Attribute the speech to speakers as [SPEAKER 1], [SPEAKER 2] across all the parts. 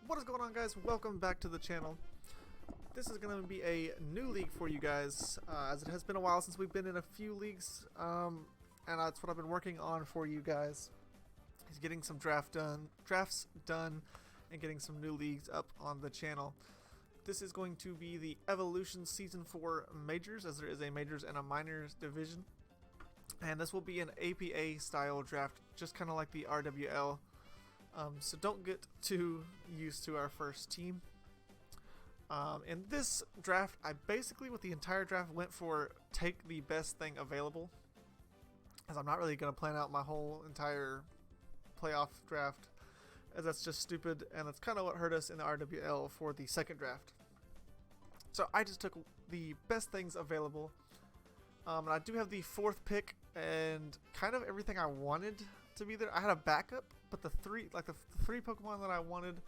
[SPEAKER 1] What is going on, guys? Welcome back to the channel. This is going to be a new league for you guys, as it has been a while since we've been in a few leagues, and that's what I've been working on for you guys, is getting some drafts done and getting some new leagues up on the channel. This is going to be the Evolution Season 4 Majors, as there is a Majors and a Minors division, and this will be an APA style draft, just kind of like the RWL. So don't get too used to our first team. In this draft, I basically, with the entire draft, went for take the best thing available, as I'm not really going to plan out my whole entire playoff draft, as that's just stupid, and that's kind of what hurt us in the RWL for the second draft. So I just took the best things available, and I do have the fourth pick, and kind of everything I wanted to be there. I had a backup, but the three Pokemon that I wanted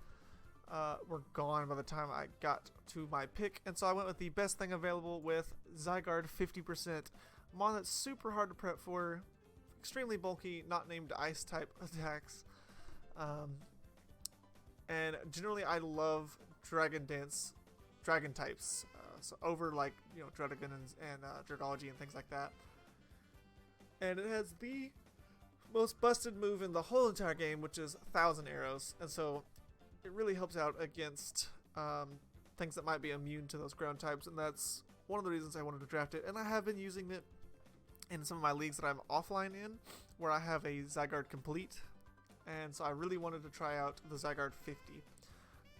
[SPEAKER 1] were gone by the time I got to my pick, and so I went with the best thing available with Zygarde 50%. Mon that's super hard to prep for, extremely bulky, not named ice type attacks, and generally I love Dragon types, so over like Druddigon and Dredology and things like that. And it has the most busted move in the whole entire game, which is 1,000 arrows, and so it really helps out against things that might be immune to those ground types, and that's one of the reasons I wanted to draft it. And I have been using it in some of my leagues that I'm offline in, where I have a Zygarde complete, and so I really wanted to try out the Zygarde 50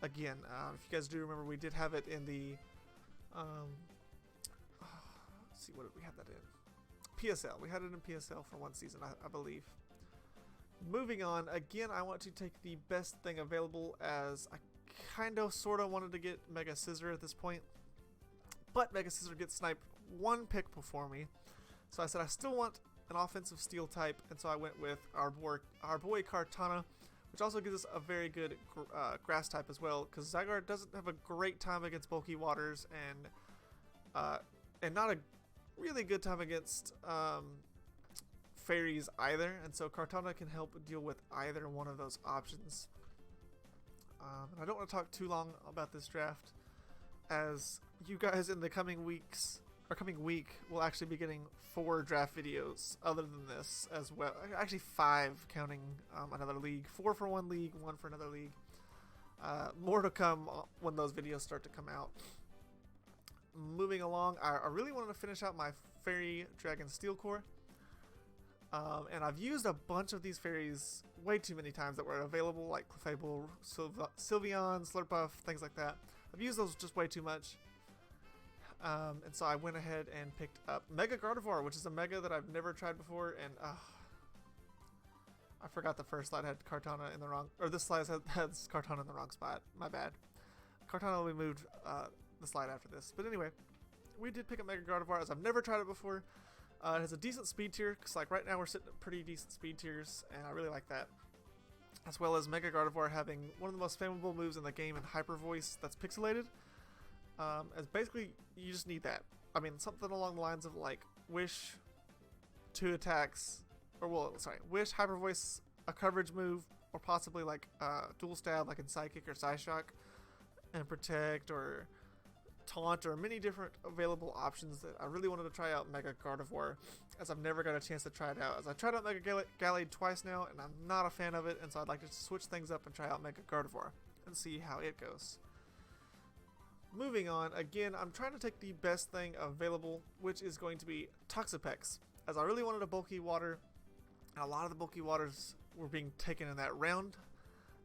[SPEAKER 1] again. If you guys do remember, we did have it in the let's see, what did we have that in? PSL. We had it in PSL for one season, I believe. Moving on, again, I want to take the best thing available, as I kind of sort of wanted to get Mega Scissor at this point, but Mega Scissor gets sniped one pick before me, so I said I still want an offensive steel type, and so I went with our boy Kartana, which also gives us a very good grass type as well, because Zygarde doesn't have a great time against bulky waters, and not a really good time against fairies either, and so Kartana can help deal with either one of those options. And I don't want to talk too long about this draft, as you guys in the coming week will actually be getting 4 draft videos other than this as well. Actually 5 counting another league. 4 for one league, 1 for another league. More to come when those videos start to come out. Moving along, I really wanted to finish out my Fairy Dragon Steel Core. And I've used a bunch of these fairies way too many times that were available, like Clefable, Sylveon, Slurpuff, things like that. I've used those just way too much. And so I went ahead and picked up Mega Gardevoir, which is a Mega that I've never tried before, and I forgot the first slide had Kartana in the wrong, or this slide has Kartana in the wrong spot. My bad. Kartana will be moved the slide after this. But anyway, we did pick up Mega Gardevoir, as I've never tried it before. It has a decent speed tier, because like right now we're sitting at pretty decent speed tiers, and I really like that. As well as Mega Gardevoir having one of the most favorable moves in the game in Hyper Voice that's pixelated. As basically, you just need that. I mean, something along the lines of like Wish, 2 attacks, or Wish, Hyper Voice, a coverage move, or possibly like Dual Stab like in Psychic or Psyshock, and Protect or Taunt, or many different available options that I really wanted to try out Mega Gardevoir, as I've never got a chance to try it out. As I tried out Mega Gallade twice now, and I'm not a fan of it, and so I'd like to switch things up and try out Mega Gardevoir and see how it goes. Moving on, again, I'm trying to take the best thing available, which is going to be Toxapex, as I really wanted a bulky water, and a lot of the bulky waters were being taken in that round,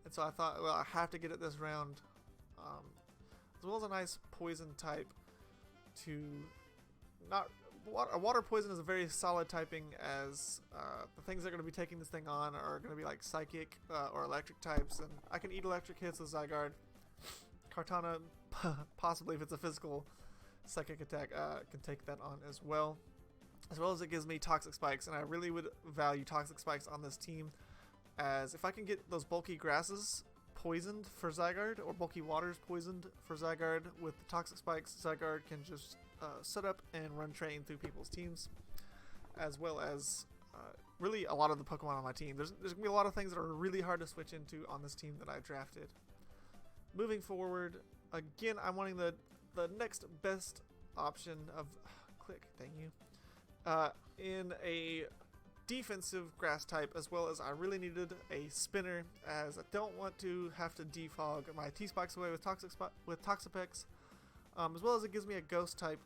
[SPEAKER 1] and so I thought, well, I have to get it this round. As well as a nice poison type to not... Water poison is a very solid typing, as the things that are going to be taking this thing on are going to be like Psychic or Electric types, and I can eat electric hits with Zygarde. Kartana, possibly if it's a physical Psychic attack, can take that on as well. As well as it gives me Toxic Spikes, and I really would value Toxic Spikes on this team, as if I can get those bulky grasses poisoned for Zygarde, or bulky waters poisoned for Zygarde with the Toxic Spikes, Zygarde can just set up and run train through people's teams, as well as really a lot of the Pokemon on my team. There's going to be a lot of things that are really hard to switch into on this team that I drafted. Moving forward, again, I'm wanting the next best option of click. Thank you. In a defensive grass type, as well as I really needed a spinner, as I don't want to have to defog my T-Spikes away with Toxapex, as well as it gives me a ghost type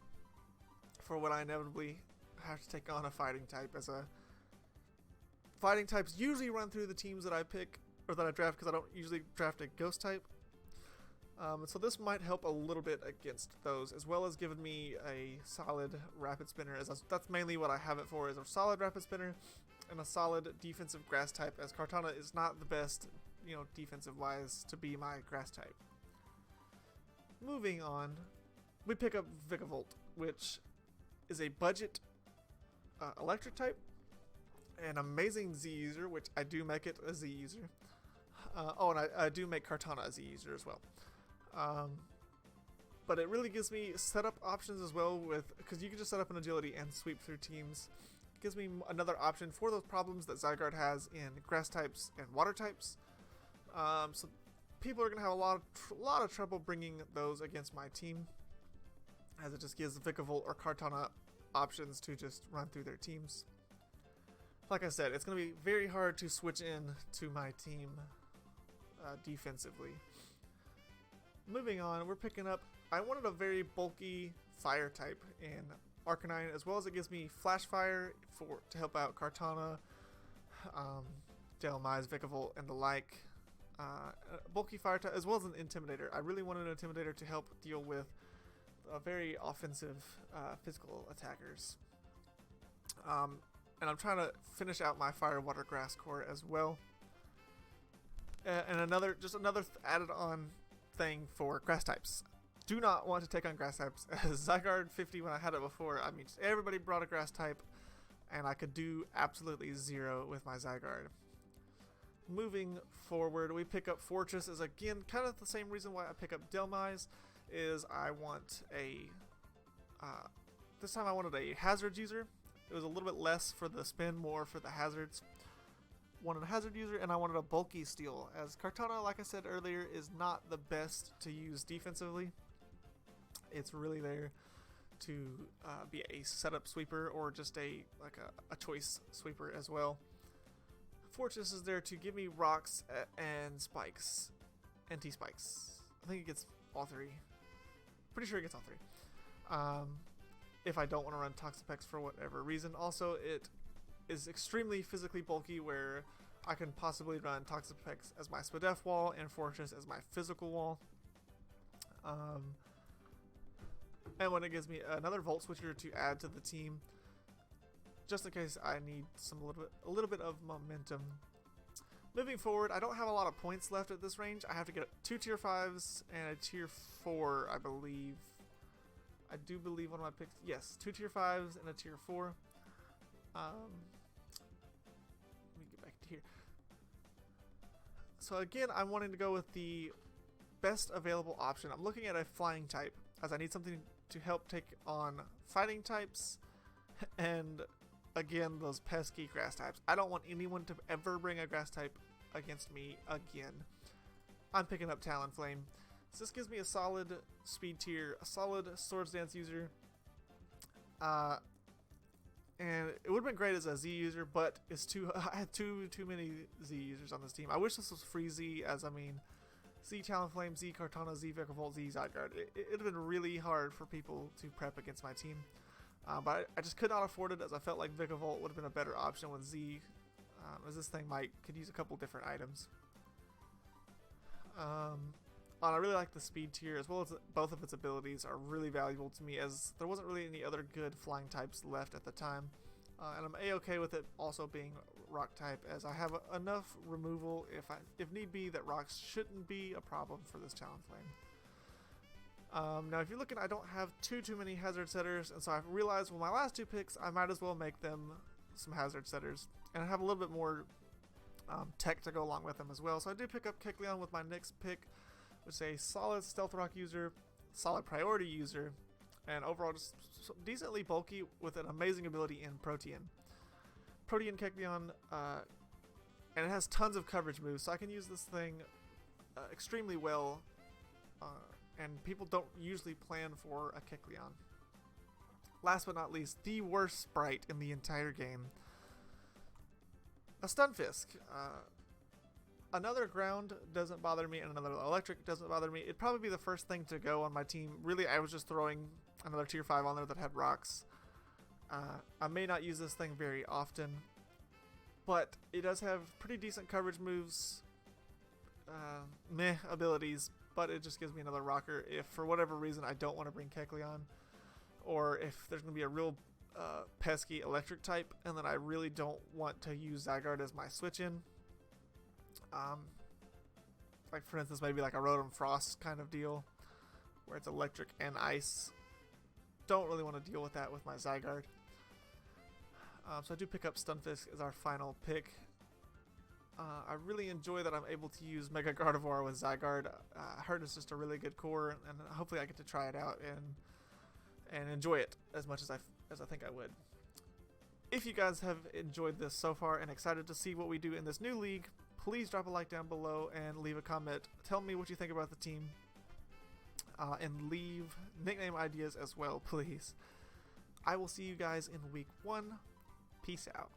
[SPEAKER 1] for when I inevitably have to take on a fighting type, as a fighting types usually run through the teams that I pick or that I draft, because I don't usually draft a ghost type. So this might help a little bit against those, as well as giving me a solid rapid spinner, as that's mainly what I have it for, is a solid rapid spinner and a solid defensive grass type, as Kartana is not the best, defensive wise to be my grass type. Moving on, we pick up Vikavolt, which is a budget electric type, an amazing Z user, which I do make it a Z user. And I do make Kartana a Z user as well. But it really gives me setup options as well, because you can just set up an agility and sweep through teams. It gives me another option for those problems that Zygarde has in grass types and water types. So people are going to have a lot of trouble bringing those against my team, as it just gives Vikavolt or Kartana options to just run through their teams. Like I said, it's going to be very hard to switch in to my team defensively. Moving on, we're picking up, I wanted a very bulky fire type in Arcanine, as well as it gives me Flash Fire to help out Kartana, Delmise, Vikavolt, and the like. Bulky fire type, as well as an Intimidator. I really wanted an Intimidator to help deal with very offensive physical attackers. And I'm trying to finish out my Fire Water Grass core as well. And another added on thing for grass types. Do not want to take on grass types. As Zygarde 50, when I had it before, I mean, just everybody brought a grass type, and I could do absolutely zero with my Zygarde. Moving forward, we pick up Fortress, is again kind of the same reason why I pick up Delmise, is I want this time I wanted a hazard user. It was a little bit less for the spin, more for the hazards. Wanted a hazard user, and I wanted a bulky steel, as Kartana, like I said earlier, is not the best to use defensively. It's really there to be a setup sweeper, or just a choice sweeper as well. Fortress is there to give me rocks and spikes, and T-spikes. I think it gets all three. Pretty sure it gets all three. If I don't want to run Toxapex for whatever reason. Also, it is extremely physically bulky, where I can possibly run Toxapex as my Spadef wall and Fortress as my physical wall. And when it gives me another Volt Switcher to add to the team, just in case I need a little bit of momentum. Moving forward, I don't have a lot of points left at this range. I have to get 2 tier 5s and a tier 4, I believe. I do believe one of my picks. Yes, 2 tier 5s and a tier 4. Let me get back to here. So again, I'm wanting to go with the best available option. I'm looking at a flying type, as I need something to help take on fighting types, and again, those pesky grass types. I don't want anyone to ever bring a grass type against me again. I'm picking up Talonflame. So this gives me a solid speed tier, a solid Swords Dance user. And it would have been great as a Z user, but I had too many Z users on this team. I wish this was free Z, as I mean, Z Talonflame, Z Kartana, Z Vikavolt, Z Zygarde. It would have been really hard for people to prep against my team. But I just could not afford it, as I felt like Vikavolt would have been a better option with Z, as this thing could use a couple different items. I really like the speed tier, as well as both of its abilities are really valuable to me, as there wasn't really any other good flying types left at the time. And I'm a-okay with it also being rock type, as I have enough removal if need be that rocks shouldn't be a problem for this Talonflame. Now if you're looking, I don't have too many hazard setters, and so I've realized with my last 2 picks I might as well make them some hazard setters, and I have a little bit more tech to go along with them as well. So I do pick up Kecleon with my next pick, which is a solid Stealth Rock user, solid Priority user, and overall just decently bulky with an amazing ability in Protean. Protean Kecleon, and it has tons of coverage moves, so I can use this thing extremely well and people don't usually plan for a Kecleon. Last but not least, the worst sprite in the entire game, a Stunfisk. Another ground doesn't bother me, and another electric doesn't bother me. It'd probably be the first thing to go on my team. Really, I was just throwing another tier 5 on there that had rocks. I may not use this thing very often, but it does have pretty decent coverage moves, meh abilities, but it just gives me another rocker if for whatever reason I don't want to bring Kecleon, or if there's going to be a real pesky electric type and then I really don't want to use Zygarde as my switch in. Like for instance, maybe like a Rotom Frost kind of deal where it's electric and ice. Don't really want to deal with that with my Zygarde. So I do pick up Stunfisk as our final pick. I really enjoy that I'm able to use Mega Gardevoir with Zygarde. I heard it's just a really good core, and hopefully I get to try it out and enjoy it as much as I think I would. If you guys have enjoyed this so far and excited to see what we do in this new league, please drop a like down below and leave a comment. Tell me what you think about the team, and leave nickname ideas as well, please. I will see you guys in week 1. Peace out.